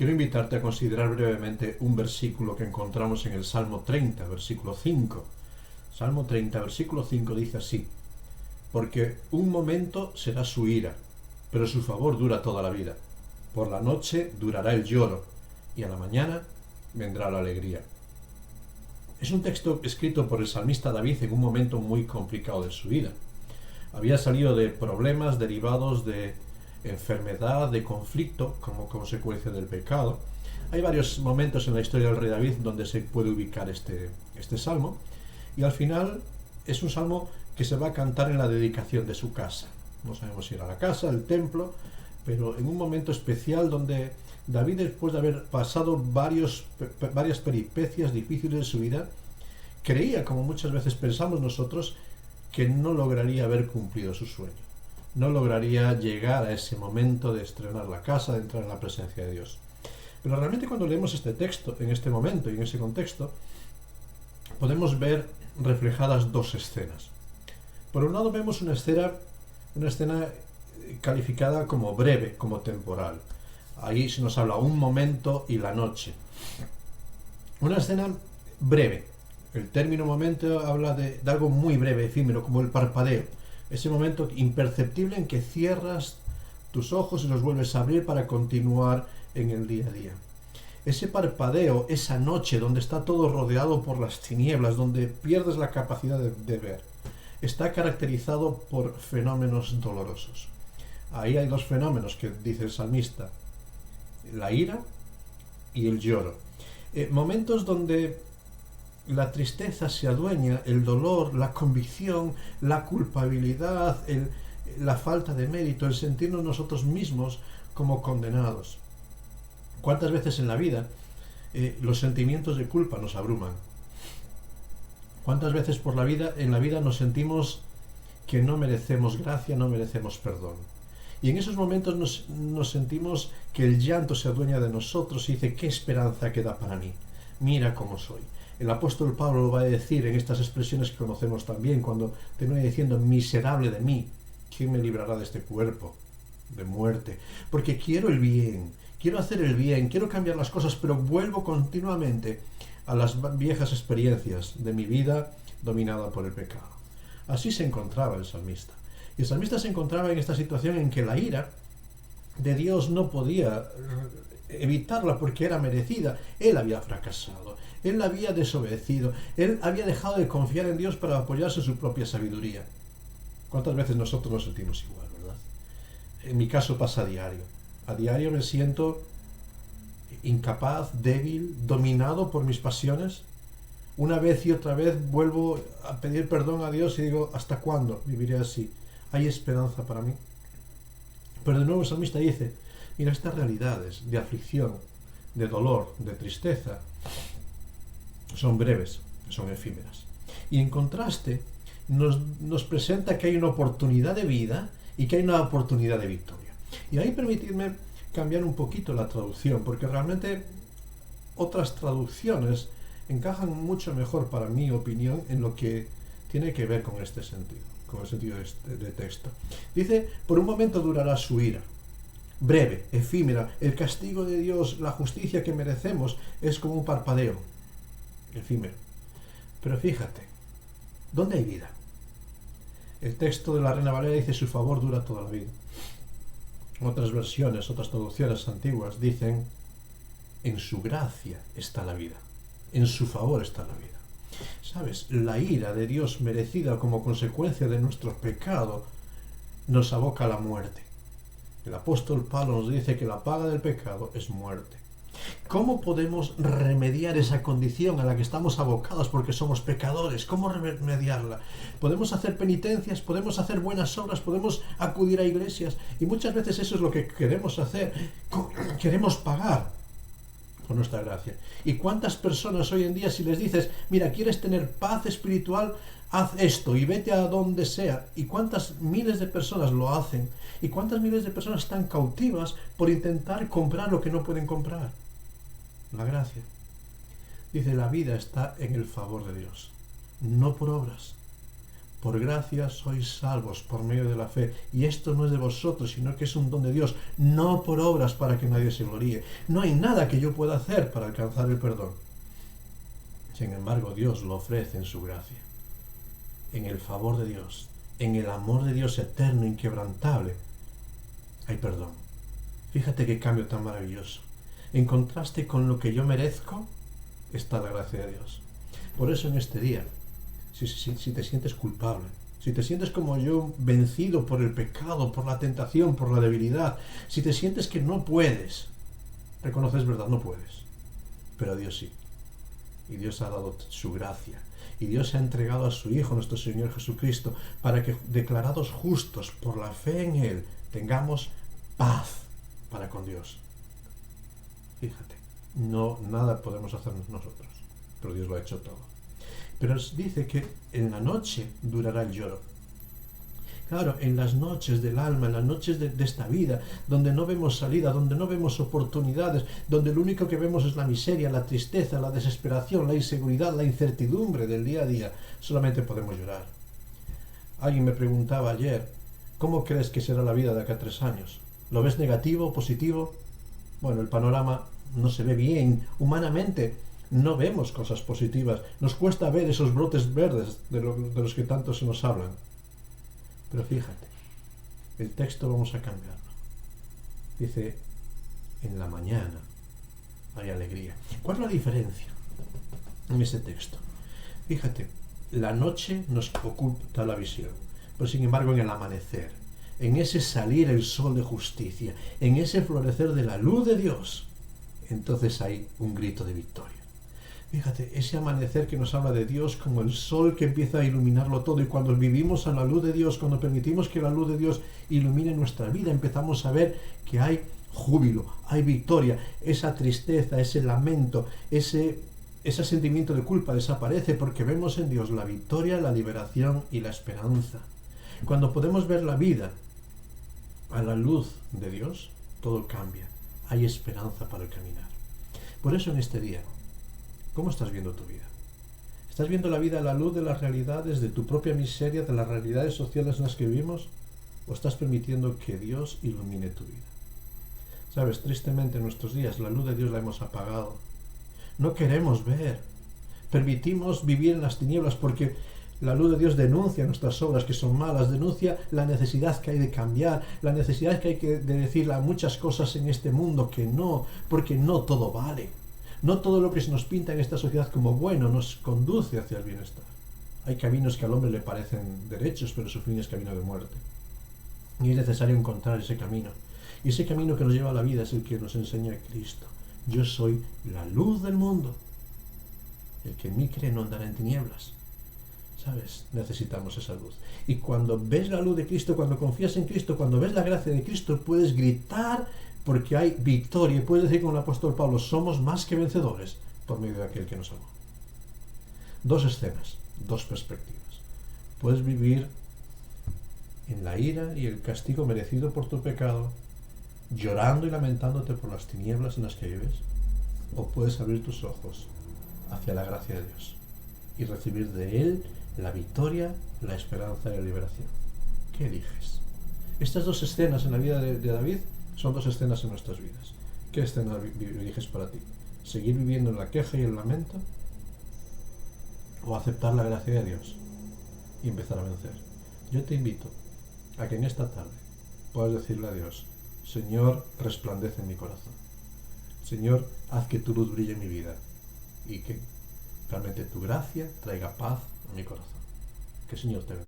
quiero invitarte a considerar brevemente un versículo que encontramos en el Salmo 30, versículo 5. Salmo 30, versículo 5 dice así: porque un momento será su ira, pero su favor dura toda la vida. Por la noche durará el lloro, y a la mañana vendrá la alegría. Es un texto escrito por el salmista David en un momento muy complicado de su vida. Había salido de problemas derivados de enfermedad, de conflicto, como consecuencia del pecado. Hay varios momentos en la historia del rey David donde se puede ubicar este salmo, y al final es un salmo que se va a cantar en la dedicación de su casa. No sabemos si era la casa, el templo, pero en un momento especial donde David, después de haber pasado varias peripecias difíciles de su vida, creía, como muchas veces pensamos nosotros, que no lograría haber cumplido su sueño. No lograría llegar a ese momento de estrenar la casa, de entrar en la presencia de Dios. Pero realmente cuando leemos este texto, en este momento y en ese contexto, podemos ver reflejadas dos escenas. Por un lado vemos una escena calificada como breve, como temporal. Ahí se nos habla un momento y la noche. Una escena breve. El término momento habla de algo muy breve, efímero, como el parpadeo. Ese momento imperceptible en que cierras tus ojos y los vuelves a abrir para continuar en el día a día. Ese parpadeo, esa noche donde está todo rodeado por las tinieblas, donde pierdes la capacidad de ver, está caracterizado por fenómenos dolorosos. Ahí hay dos fenómenos que dice el salmista: la ira y el lloro. Momentos donde la tristeza se adueña, el dolor, la convicción, la culpabilidad, la falta de mérito, el sentirnos nosotros mismos como condenados. ¿Cuántas veces en la vida los sentimientos de culpa nos abruman? ¿Cuántas veces en la vida nos sentimos que no merecemos gracia, no merecemos perdón? Y en esos momentos nos sentimos que el llanto se adueña de nosotros y dice: ¿qué esperanza queda para mí? Mira cómo soy. El apóstol Pablo lo va a decir en estas expresiones que conocemos también, cuando termina diciendo: miserable de mí, ¿quién me librará de este cuerpo de muerte? Porque quiero el bien, quiero hacer el bien, quiero cambiar las cosas, pero vuelvo continuamente a las viejas experiencias de mi vida dominada por el pecado. Así se encontraba el salmista. Y el salmista se encontraba en esta situación en que la ira de Dios no podía evitarla porque era merecida. Él había fracasado, él había desobedecido, él había dejado de confiar en Dios para apoyarse en su propia sabiduría. ¿Cuántas veces nosotros nos sentimos igual, verdad? En mi caso pasa a diario. A diario me siento incapaz, débil, dominado por mis pasiones. Una vez y otra vez vuelvo a pedir perdón a Dios y digo: ¿hasta cuándo viviré así? ¿Hay esperanza para mí? Pero de nuevo el salmista dice: mira, estas realidades de aflicción, de dolor, de tristeza, son breves, son efímeras. Y en contraste nos presenta que hay una oportunidad de vida y que hay una oportunidad de victoria. Y ahí permitidme cambiar un poquito la traducción, porque realmente otras traducciones encajan mucho mejor, para mi opinión, en lo que tiene que ver con este sentido, con el sentido de texto. Dice: por un momento durará su ira. Breve, efímera. El castigo de Dios, la justicia que merecemos, es como un parpadeo, efímero. Pero fíjate, ¿dónde hay vida? El texto de la Reina Valera dice: su favor dura toda la vida. Otras versiones, otras traducciones antiguas dicen: en su gracia está la vida, en su favor está la vida. ¿Sabes? La ira de Dios merecida como consecuencia de nuestro pecado nos aboca a la muerte. El apóstol Pablo nos dice que la paga del pecado es muerte. ¿Cómo podemos remediar esa condición a la que estamos abocados porque somos pecadores? ¿Cómo remediarla? Podemos hacer penitencias, podemos hacer buenas obras, podemos acudir a iglesias, y muchas veces eso es lo que queremos hacer. Queremos pagar por nuestra gracia. ¿Y cuántas personas hoy en día, si les dices: mira, quieres tener paz espiritual, haz esto y vete a donde sea? ¿Y cuántas miles de personas lo hacen? ¿Y cuántas miles de personas están cautivas por intentar comprar lo que no pueden comprar? La gracia. Dice: la vida está en el favor de Dios, no por obras, Por gracia sois salvos por medio de la fe. Y esto no es de vosotros, sino que es un don de Dios, no por obras para que nadie se gloríe. No hay nada que yo pueda hacer para alcanzar el perdón. Sin embargo, Dios lo ofrece en su gracia, en el favor de Dios, en el amor de Dios eterno, inquebrantable. Hay perdón. Fíjate qué cambio tan maravilloso. En contraste con lo que yo merezco, está la gracia de Dios. Por eso en este día, si te sientes culpable, si te sientes como yo, vencido por el pecado, por la tentación, por la debilidad, si te sientes que no puedes, reconoces verdad, no puedes, pero Dios sí. Y Dios ha dado su gracia. Y Dios ha entregado a su Hijo, nuestro Señor Jesucristo, para que, declarados justos por la fe en Él, tengamos paz para con Dios. Fíjate, nada podemos hacer nosotros, pero Dios lo ha hecho todo. Pero dice que en la noche durará el lloro. Claro, en las noches del alma, en las noches de esta vida, donde no vemos salida, donde no vemos oportunidades, donde lo único que vemos es la miseria, la tristeza, la desesperación, la inseguridad, la incertidumbre del día a día, solamente podemos llorar. Alguien me preguntaba ayer, ¿cómo crees que será la vida de acá a 3 años? ¿Lo ves negativo, positivo? Bueno, el panorama no se ve bien. Humanamente no vemos cosas positivas. Nos cuesta ver esos brotes verdes de los que tanto se nos hablan. Pero fíjate, el texto vamos a cambiarlo. Dice, en la mañana hay alegría. ¿Cuál es la diferencia en ese texto? Fíjate, la noche nos oculta la visión, pero sin embargo en el amanecer, en ese salir el sol de justicia, en ese florecer de la luz de Dios, entonces hay un grito de victoria. Fíjate, ese amanecer que nos habla de Dios como el sol que empieza a iluminarlo todo, y cuando vivimos a la luz de Dios, cuando permitimos que la luz de Dios ilumine nuestra vida, empezamos a ver que hay júbilo, hay victoria, esa tristeza, ese lamento, ese sentimiento de culpa desaparece porque vemos en Dios la victoria, la liberación y la esperanza. Cuando podemos ver la vida a la luz de Dios, todo cambia, hay esperanza para el caminar. Por eso en este día, ¿cómo estás viendo tu vida? ¿Estás viendo la vida a la luz de las realidades, de tu propia miseria, de las realidades sociales en las que vivimos? ¿O estás permitiendo que Dios ilumine tu vida? Sabes, tristemente en nuestros días la luz de Dios la hemos apagado. No queremos ver. Permitimos vivir en las tinieblas porque la luz de Dios denuncia nuestras obras que son malas, denuncia la necesidad que hay de cambiar, la necesidad que hay de decir a muchas cosas en este mundo que no, porque no todo vale. No todo lo que se nos pinta en esta sociedad como bueno nos conduce hacia el bienestar. Hay caminos que al hombre le parecen derechos, pero su fin es camino de muerte. Y es necesario encontrar ese camino. Y ese camino que nos lleva a la vida es el que nos enseña Cristo. Yo soy la luz del mundo. El que en mí cree no andará en tinieblas. ¿Sabes? Necesitamos esa luz. Y cuando ves la luz de Cristo, cuando confías en Cristo, cuando ves la gracia de Cristo, puedes gritar porque hay victoria. Y puedes decir con el apóstol Pablo, somos más que vencedores por medio de aquel que nos amó. 2 escenas, 2 perspectivas. Puedes vivir en la ira y el castigo merecido por tu pecado, llorando y lamentándote por las tinieblas en las que vives, o puedes abrir tus ojos hacia la gracia de Dios y recibir de Él la victoria, la esperanza y la liberación. ¿Qué eliges? Estas 2 escenas en la vida de David son 2 escenas en nuestras vidas. ¿Qué escena eliges para ti? ¿Seguir viviendo en la queja y el lamento? ¿O aceptar la gracia de Dios y empezar a vencer? Yo te invito a que en esta tarde puedas decirle a Dios, Señor, resplandece en mi corazón. Señor, haz que tu luz brille en mi vida y que realmente tu gracia traiga paz a mi corazón. Que el Señor te bendiga.